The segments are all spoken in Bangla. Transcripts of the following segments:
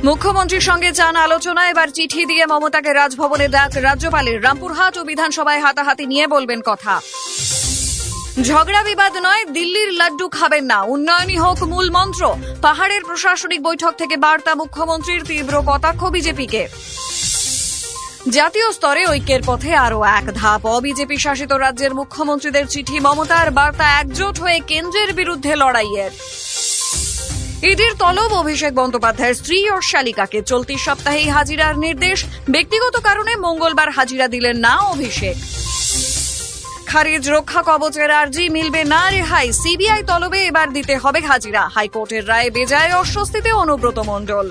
মুখ্যমন্ত্রীর সঙ্গে চান আলোচনা। এবার চিঠি দিয়ে মমতাকে রাজভবনে ডাক রাজ্যপালের। রামপুরহাট ও বিধানসভায় হাতাহাতি নিয়ে বলবেন কথা। ঝগড়া বিবাদ নয়, দিল্লির লাড্ডু খাবেন না, উন্নয়নই হোক মূল মন্ত্র। পাহাড়ের প্রশাসনিক বৈঠক থেকে বার্তা মুখ্যমন্ত্রীর, তীব্র কটাক্ষ বিজেপিকে। জাতীয় স্তরে ঐক্যের পথে আরও এক ধাপ। অবিজেপি শাসিত রাজ্যের মুখ্যমন্ত্রীদের চিঠি, মমতার বার্তা একজোট হয়ে কেন্দ্রের বিরুদ্ধে লড়াইয়ের। ইডির তলব অভিষেক বন্দ্যোপাধ্যায়ের স্ত্রী ও শালিকাকে। চলতি সপ্তাহেই হাজিরার নির্দেশ। ব্যক্তিগত কারণে মঙ্গলবার হাজিরা দিলেন না অভিষেক। খারিজ রক্ষা কবচের আর্জি, মিলবে না রেহাই। সিবিআই তলবে এবার দিতে হবে হাজিরা। হাইকোর্টের রায়ে বেজায় অস্বস্তিতে অনুব্রত মণ্ডল।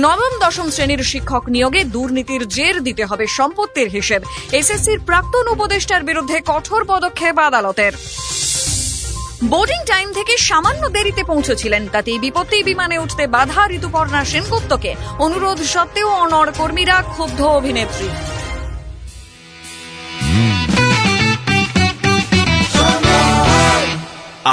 নবম দশম শ্রেণীর শিক্ষক নিয়োগে দুর্নীতির জের, দিতে হবে সম্পত্তির হিসেব। এসএসসির প্রাক্তন উপদেষ্টার বিরুদ্ধে কঠোর পদক্ষেপ আদালতের। বোর্ডিং টাইম থেকে সামান্য দেরিতে পৌঁছেছিলেন, তাতেই বিপত্তি। বিমানে উঠতে বাধা ঋতুপর্ণা সেনগুপ্তকে। অনুরোধ সত্ত্বেও অনড় কর্মীরা, ক্ষুব্ধ অভিনেত্রী।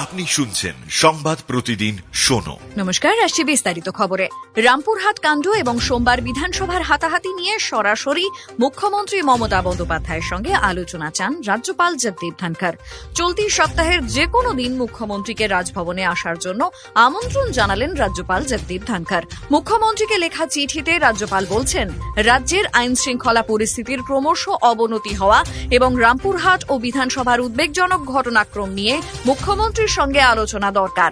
আপনি শুনছেন সংবাদ প্রতিদিন শোনো। নমস্কার, আসছি বিস্তারিত খবরে। রামপুরহাট কাণ্ড এবং সোমবার বিধানসভার হাতাহাতি নিয়ে সরাসরি মুখ্যমন্ত্রী মমতা বন্দ্যোপাধ্যায়ের সঙ্গে আলোচনা চান রাজ্যপাল জগদীপ ধনখড়। চলতি সপ্তাহের যে কোনো দিন মুখ্যমন্ত্রীকে রাজভবনে আসার জন্য আমন্ত্রণ জানালেন রাজ্যপাল জগদীপ ধনখড়। মুখ্যমন্ত্রীকে লেখা চিঠিতে রাজ্যপাল বলছেন, রাজ্যের আইন শৃঙ্খলা পরিস্থিতির ক্রমশ অবনতি হওয়া এবং রামপুরহাট ও বিধানসভার উদ্বেগজনক ঘটনাক্রম নিয়ে মুখ্যমন্ত্রীর সঙ্গে আলোচনা দরকার।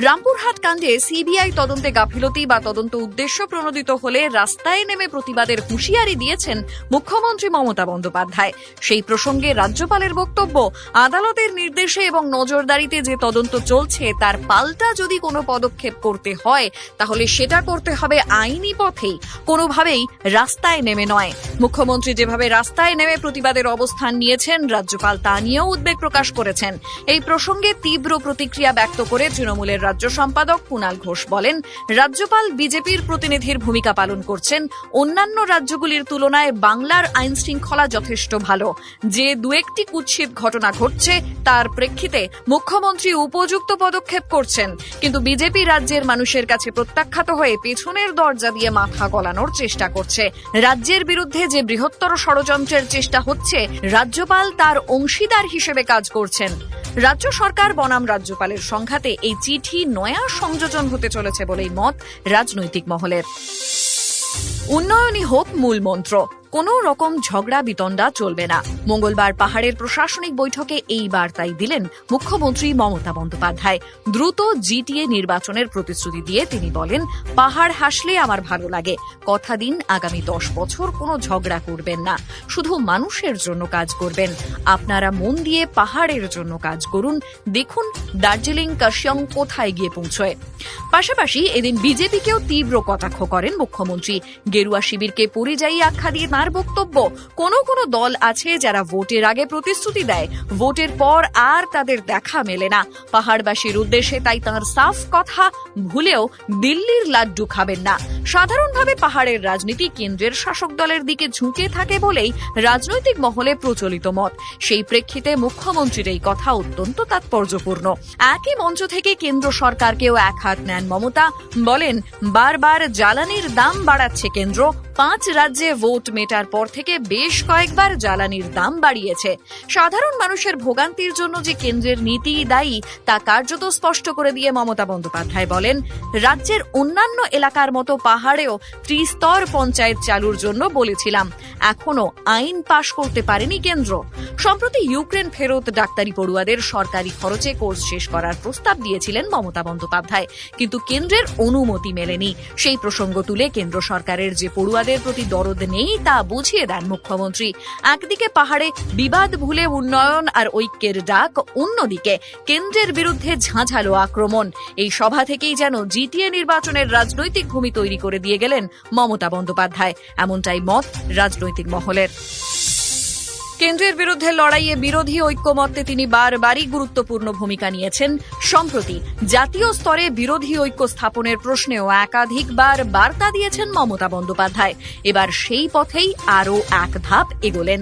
রামপুরহাট কাণ্ডে সিবিআই তদন্তে গাফিলতি বা তদন্ত উদ্দেশ্য প্রণোদিত হলে রাস্তায় নেমে প্রতিবাদের হুঁশিয়ারি দিয়েছেন মুখ্যমন্ত্রী মমতা বন্দ্যোপাধ্যায়। সেই প্রসঙ্গে রাজ্যপালের বক্তব্য, আদালতের নির্দেশে এবং নজরদারিতে যে তদন্ত চলছে তার পাল্টা যদি কোনো পদক্ষেপ করতে হয় তাহলে সেটা করতে হবে আইনি পথেই, কোনোভাবেই রাস্তায় নেমে নয়। মুখ্যমন্ত্রী যেভাবে রাস্তায় নেমে প্রতিবাদের অবস্থান নিয়েছেন, রাজ্যপাল তা নিয়েও উদ্বেগ প্রকাশ করেছেন। এই প্রসঙ্গে তীব্র প্রতিক্রিয়া ব্যক্ত করে তৃণমূলের রাজ্য সম্পাদক কুণাল ঘোষ বলেন, রাজ্যপাল বিজেপির প্রতিনিধির ভূমিকা পালন করছেন। অন্যান্য রাজ্যগুলির তুলনায় বাংলার আইন শৃঙ্খলা যথেষ্ট ভালো। যে দু একটি কুৎসিত ঘটনা ঘটছে তার প্রেক্ষিতে মুখ্যমন্ত্রী উপযুক্ত পদক্ষেপ করছেন, কিন্তু বিজেপি রাজ্যের মানুষের কাছে প্রত্যাখ্যাত হয়ে পেছনের দরজা দিয়ে মাথা গলানোর চেষ্টা করছে। রাজ্যের বিরুদ্ধে যে বৃহত্তর ষড়যন্ত্রের চেষ্টা হচ্ছে, রাজ্যপাল তার অংশীদার হিসেবে কাজ করছেন। রাজ্য সরকার বনাম রাজ্যপালের সংঘাতে এই চিঠি নয়া সংযোজন হতে চলেছে বলেই মত রাজনৈতিক মহলের। উন্নয়নই হোক মূল মন্ত্র, কোনো রকম ঝগড়া বিতণ্ডা চলবে না। মঙ্গলবার পাহাড়ের প্রশাসনিক বৈঠকে এই বার্তাই দিলেন মুখ্যমন্ত্রী মমতা বন্দ্যোপাধ্যায়। দ্রুত জিটিএ নির্বাচনের প্রতিশ্রুতি দিয়ে তিনি বলেন, পাহাড় হাসলে আমার ভালো লাগে। কথা দিন আগামী 10 বছর কোনো ঝগড়া করবেন না, শুধু মানুষের জন্য কাজ করবেন। আপনারা মন দিয়ে পাহাড়ের জন্য কাজ করুন, দেখুন দার্জিলিং কার্শিয়ং কোথায় গিয়ে পৌঁছয়। পাশাপাশি এদিন বিজেপিকেও তীব্র কটাক্ষ করেন মুখ্যমন্ত্রী। গেরুয়া শিবিরকে পরিযায়ী আখ্যা দিয়ে তার বক্তব্য, কোন কোন দল আছে যারা ভোটের আগে প্রতিশ্রুতি দেয়, ভোটের পর আর তাদের দেখা মেলে না। পাহাড়বাসীর উদ্দেশ্যে তাই তাঁর সাফ কথা, ভুলেও দিল্লির লাড্ডু খাবেন না। সাধারণভাবে পাহাড়ের রাজনীতি কেন্দ্রের শাসক দলের দিকে ঝুঁকে থাকে বলেই রাজনৈতিক মহলে প্রচলিত মত। সেই প্রেক্ষিতে মুখ্যমন্ত্রীর এই কথা অত্যন্ত তাৎপর্যপূর্ণ। একই মঞ্চ থেকে কেন্দ্র সরকারকেও এক হাত নেন মমতা। বলেন, বারবার জ্বালানির দাম বাড়াচ্ছে কেন্দ্র। 5 রাজ্যে ভোট মেটার পর থেকে বেশ কয়েকবার জ্বালানির দাম বাড়িয়েছে। সাধারণ মানুষের ভোগান্তির জন্য যে কেন্দ্রের নীতি দায়ী তা কার্যত স্পষ্ট করে দিয়ে মমতা বন্দ্যোপাধ্যায় বলেন, রাজ্যের অন্যান্য এলাকার মতো পাহাড়েও ত্রিস্তর পঞ্চায়েত চালুর জন্য বলেছিলাম, এখনো আইন পাশ করতে পারেনি কেন্দ্র। সম্প্রতি ইউক্রেন ফেরত ডাক্তারি পড়ুয়াদের সরকারি খরচে কোর্স শেষ করার প্রস্তাব দিয়েছিলেন মমতা বন্দ্যোপাধ্যায়, কিন্তু কেন্দ্রের অনুমতি মেলেনি। সেই প্রসঙ্গ তুলে কেন্দ্র সরকারের যে পড়ুয়াদের প্রতি দরদ নেই তা বুঝিয়ে দেন মুখ্যমন্ত্রী। একদিকে পাহাড়ে বিবাদ ভুলে উন্নয়ন আর ঐক্যের ডাক, অন্যদিকে কেন্দ্রের বিরুদ্ধে ঝাঁঝালো আক্রমণ। এই সভা থেকেই যেন জিটিএ নির্বাচনের রাজনৈতিক ভূমি তৈরি করে দিয়ে গেলেন মমতা বন্দ্যোপাধ্যায়, এমনটাই মত রাজনৈতিক মহলের। কেন্দ্রের বিরুদ্ধে লড়াইয়ে বিরোধী ঐক্যমত্যে তিনি বারবারই গুরুত্বপূর্ণ ভূমিকা নিয়েছেন। সম্প্রতি জাতীয় স্তরে বিরোধী ঐক্য স্থাপনের প্রশ্নেও একাধিকবার বার্তা দিয়েছেন মমতা বন্দ্যোপাধ্যায়। এবার সেই পথেই আরও এক ধাপ এগোলেন।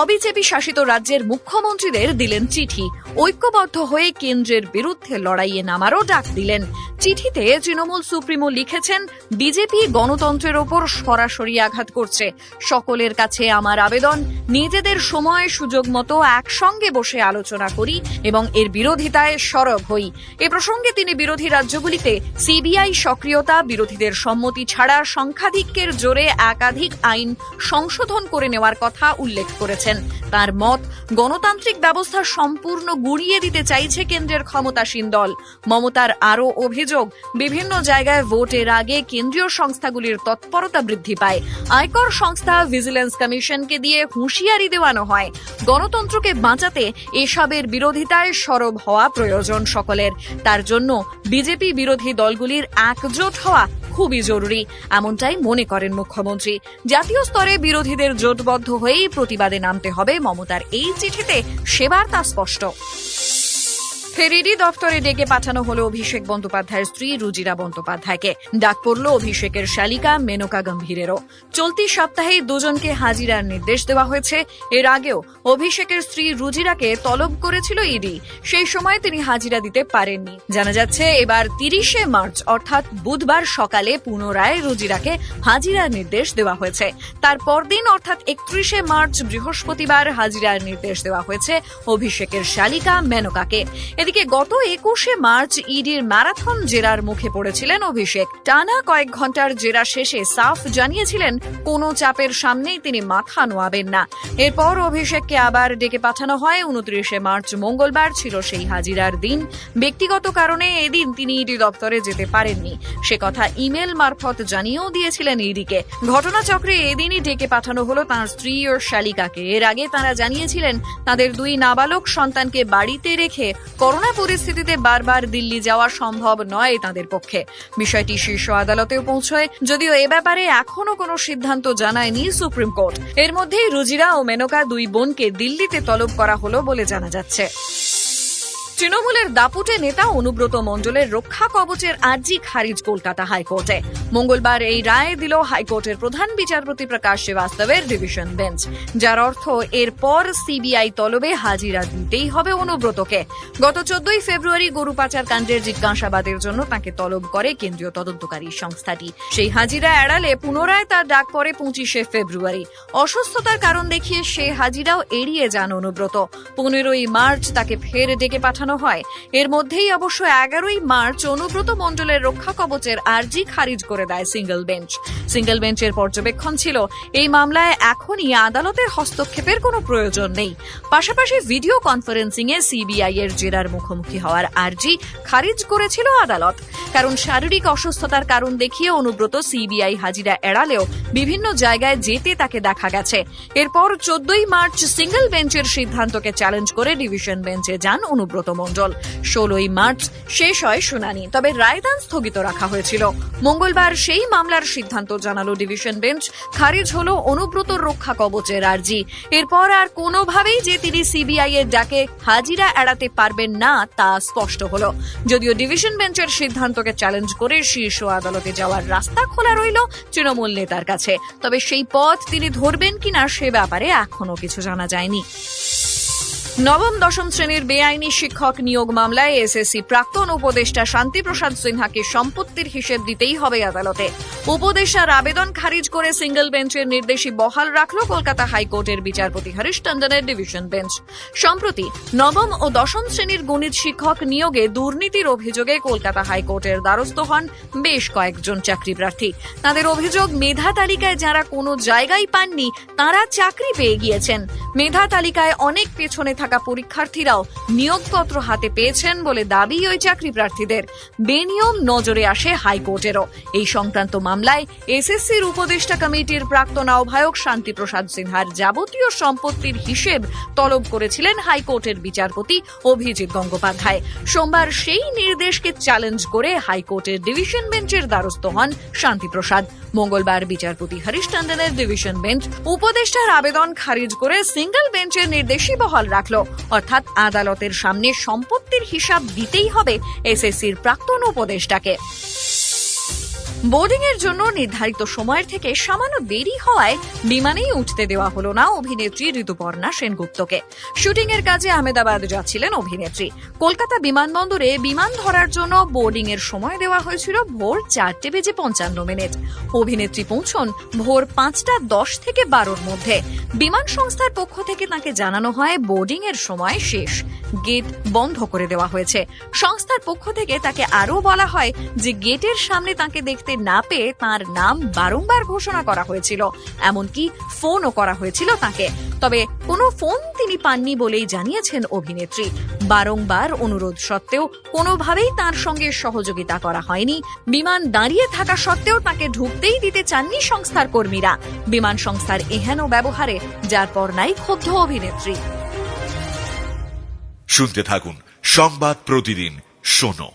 অবিজেপি শাসিত রাজ্যের মুখ্যমন্ত্রীদের দিলেন চিঠি। ঐক্যবদ্ধ হয়ে কেন্দ্রের বিরুদ্ধে লড়াইয়ে নামারও ডাক দিলেন। চিঠিতে তৃণমূল সুপ্রিমো লিখেছেন, বিজেপি গণতন্ত্রের ওপর সরাসরি আঘাত করছে। সকলের কাছে আমার আবেদন, নিজেদের সময় সুযোগ মতো একসঙ্গে বসে আলোচনা করি এবং এর বিরোধিতায় সরব হই। এ প্রসঙ্গে তিনি বিরোধী রাজ্যগুলিতে সিবিআই সক্রিয়তা, বিরোধীদের সম্মতি ছাড়া সংখ্যাধিক্যের জোরে একাধিক আইন সংশোধন করে নেওয়ার কথা উল্লেখ করেছেন। তার মত, গণতান্ত্রিক ব্যবস্থা সম্পূর্ণ গুঁড়িয়ে দিতে চাইছে কেন্দ্রের ক্ষমতাসীন দল। মমতার আরও অভিযোগ, বিভিন্ন জায়গায় ভোটের আগে কেন্দ্রীয় সংস্থাগুলির তৎপরতা বৃদ্ধি পায়। আয়কর সংস্থা, ভিজিলেন্স কমিশনকে দিয়ে হুঁশিয়ারি দেওয়ানো হয়। গণতন্ত্রকে বাঁচাতে এসবের বিরোধিতায় সরব হওয়া প্রয়োজন সকলের। তার জন্য বিজেপি বিরোধী দলগুলির একজোট হওয়া খুবই জরুরি, এমনটাই মনে করেন মুখ্যমন্ত্রী। জাতীয় স্তরে বিরোধীদের জোটবদ্ধ হয়েই প্রতিবাদে নামতে হবে মমতার এই চিঠিতে, সেবার তা স্পষ্ট। ফের ইডি দপ্তরে ডেকে পাঠানো হলো অভিষেক বন্দ্যোপাধ্যায়ের স্ত্রী রুজিরা বন্দ্যোপাধ্যায়কে। ডাক পড়ল অভিষেকের শালিকা মেনকা গম্ভীরেরও। চলতি সপ্তাহেই দুজনকে হাজিরার নির্দেশ দেওয়া হয়েছে। এর আগেও অভিষেকের স্ত্রী রুজিরাকে তলব করেছিল ইডি, সেই সময় তিনি হাজিরা দিতে পারেননি। জানা যাচ্ছে এবার 30শে মার্চ অর্থাৎ বুধবার সকালে পুনরায় রুজিরাকে হাজিরার নির্দেশ দেওয়া হয়েছে। তার পরদিন অর্থাৎ 31শে মার্চ বৃহস্পতিবার হাজিরার নির্দেশ দেওয়া হয়েছে অভিষেকের শালিকা মেনকাকে। এদিকে গত 21শে মার্চ ইডির ম্যারাথন জেরার মুখে পড়েছিলেন অভিষেক। টানা কয়েক ঘন্টার জেরা শেষে সাফ জানিয়েছিলেন কোনো চাপের সামনেই তিনি মাথা নোয়াবেন না। এরপর অভিষেককে আবার ডেকে পাঠানো হয়। 29শে মার্চ মঙ্গলবার ছিল সেই হাজিরার দিন। ব্যক্তিগত কারণে এদিন তিনি ইডি দপ্তরে যেতে পারেননি, সে কথা ইমেল মারফত জানিয়েও দিয়েছিলেন ইডিকে। ঘটনাচক্রে এদিনই ডেকে পাঠানো হলো তাঁর স্ত্রী ও শালিকাকে। এর আগে তাঁরা জানিয়েছিলেন তাদের 2 নাবালক সন্তানকে বাড়িতে রেখে করোনা পরিস্থিতিতে বারবার দিল্লি যাওয়া সম্ভব নয় তাদের পক্ষে। বিষয়টি শীর্ষ আদালতেও পৌঁছয়, যদিও এ ব্যাপারে এখনো কোনো সিদ্ধান্ত জানায়নি সুপ্রিম কোর্ট। এর মধ্যেই রুজিরা ও মেনকা 2 বোনকে দিল্লিতে তলব করা হলো বলে জানা যাচ্ছে। তৃণমূলের দাপুটে নেতা অনুব্রত মণ্ডলের রক্ষা কবচের আর্জি খারিজ কলকাতা হাইকোর্টে। মঙ্গলবার এই রায় দিল হাইকোর্টের প্রধান বিচারপতি প্রকাশ শ্রীবাস্তবের ডিভিশন বেঞ্চ, যার অর্থ এরপর সিবিআই তলবে হাজিরা দিতেই হবে অনুব্রতকে। গত 14ই ফেব্রুয়ারি গরু পাচার কাণ্ডের জিজ্ঞাসাবাদের জন্য তাকে তলব করে কেন্দ্রীয় তদন্তকারী সংস্থাটি। সেই হাজিরা এড়ালে পুনরায় তার ডাক পড়ে 25শে ফেব্রুয়ারি। অসুস্থতার কারণ দেখিয়ে সে হাজিরাও এড়িয়ে যান অনুব্রত। 15ই মার্চ তাকে ফের ডেকে পাঠানো হয়। এর মধ্যেই অবশ্য 11ই মার্চ অনুব্রত মণ্ডলের রক্ষা কবচের আর্জি খারিজ করে দেয় সিঙ্গল বেঞ্চ। সিঙ্গল বেঞ্চের পর্যবেক্ষণ ছিল, এই মামলায় এখনই আদালতের হস্তক্ষেপের কোনো প্রয়োজন নেই। পাশাপাশি ভিডিও কনফারেন্সিং এ সিবিআই এর জেরার মুখোমুখি হওয়ার আর্জি খারিজ করেছিল আদালত। কারণ শারীরিক অসুস্থতার কারণ দেখিয়ে অনুব্রত সিবিআই হাজিরা এড়ালেও বিভিন্ন জায়গায় যেতে তাকে দেখা গেছে। এরপর 14ই মার্চ সিঙ্গল বেঞ্চের সিদ্ধান্তকে চ্যালেঞ্জ করে ডিভিশন বেঞ্চে যান অনুব্রত মণ্ডল। 16ই মার্চ শেষ হয় শুনানি, তবে রায়দান স্থগিত রাখা হয়েছিল। মঙ্গলবার সেই মামলার সিদ্ধান্ত জানালো ডিভিশন বেঞ্চ, খারিজ হলো অনুব্রতর রক্ষা কবচের আর্জি। এরপর আর কোনোভাবেই যে তিনি সিবিআই এর ডাকে হাজিরা এড়াতে পারবেন না তা স্পষ্ট হলো। যদিও ডিভিশন বেঞ্চের সিদ্ধান্তকে চ্যালেঞ্জ করে শীর্ষ আদালতে যাওয়ার রাস্তা খোলা রইল তৃণমূল নেতার কাছে, তবে সেই পথ তিনি ধরবেন কিনা সে ব্যাপারে এখনো কিছু জানা যায়নি। নবম দশম শ্রেণীর বেআইনি শিক্ষক নিয়োগ মামলায় এসএসসি প্রাক্তন উপদেষ্টা শান্তিপ্রসাদ সিনহাকে সম্পত্তির হিসেব দিতেই হবে আদালতে। উপদেষ্টার আবেদন খারিজ করে সিঙ্গল বেঞ্চের নির্দেশই বহাল রাখল কলকাতা হাইকোর্টের বিচারপতি হরিশ টন্ডনের ডিভিশন বেঞ্চ। সম্প্রতি নবম ও দশম শ্রেণীর গণিত শিক্ষক নিয়োগে দুর্নীতির অভিযোগে কলকাতা হাইকোর্টের দ্বারস্থ হন বেশ কয়েকজন চাকরি প্রার্থী। তাদের অভিযোগ, মেধা তালিকায় যারা কোনো জায়গায় পাননি তারা চাকরি পেয়ে গিয়েছেন। মেধা তালিকায় অনেক পেছনে থাকা পরীক্ষার্থীরাও নিয়োগপত্র হাতে পেয়েছেন বলে দাবি ওই চাকরি প্রার্থীদের। বেনিয়ম নজরে আসে হাইকোর্টেরও। এই সংক্রান্ত মামলায় এসএসসির উপদেষ্টা কমিটির প্রাক্তন আহ্বায়ক শান্তিপ্রসাদ সিনহার যাবতীয় সম্পত্তির হিসেব তলব করেছিলেন হাইকোর্টের বিচারপতি অভিজিৎ গঙ্গোপাধ্যায়। সোমবার সেই নির্দেশকে চ্যালেঞ্জ করে হাইকোর্টের ডিভিশন বেঞ্চের দ্বারস্থ হন শান্তিপ্রসাদ। মঙ্গলবার বিচারপতি হরিশ টন্ডনের ডিভিশন বেঞ্চ উপদেষ্টার আবেদন খারিজ করে সিঙ্গল বেঞ্চের নির্দেশই বহাল রাখল, অর্থাৎ আদালতের সামনে সম্পত্তির হিসাব দিতেই হবে এসএসসির প্রাক্তন উপদেষ্টাকে। বোর্ডিং এর জন্য নির্ধারিত সময়ের থেকে সামান্য দেরি হওয়ায় বিমানেই উঠতে দেওয়া হলো না অভিনেত্রী ঋতুপর্ণা সেনগুপ্তকে। শুটিং এর কাজে আহমেদাবাদ যাচ্ছিলেন অভিনেত্রী। কলকাতা বিমানবন্দরে বিমান ধরার জন্য বোর্ডিং এর সময় দেওয়া হয়েছিল ভোর 4:55। অভিনেত্রী পৌঁছন ভোর 5:10 থেকে 12-র মধ্যে। বিমান সংস্থার পক্ষ থেকে তাকে জানানো হয় বোর্ডিং এর সময় শেষ, গেট বন্ধ করে দেওয়া হয়েছে। সংস্থার পক্ষ থেকে তাকে আরও বলা হয় যে গেটের সামনে তাকে দেখতে না পেয়ে তার নাম বারংবার ঘোষণা করা হয়েছিল, এমনকি ফোনও করা হয়েছিল তাকে, তবে কোনো ফোন তিনি পাননি বলেই জানিয়েছেন অভিনেত্রী। বারংবার অনুরোধ সত্ত্বেও কোনোভাবেই তার সঙ্গে সহযোগিতা করা হয়নি। বিমান দাঁড়িয়ে থাকা সত্ত্বেও তাকে ঢুকতেই দিতে চাননি সংস্থার কর্মীরা। বিমান সংস্থার এহেন ব্যবহারে যার পর নাই ক্ষুব্ধ অভিনেত্রী। শুনতে থাকুন সংবাদ প্রতিদিন শোনো।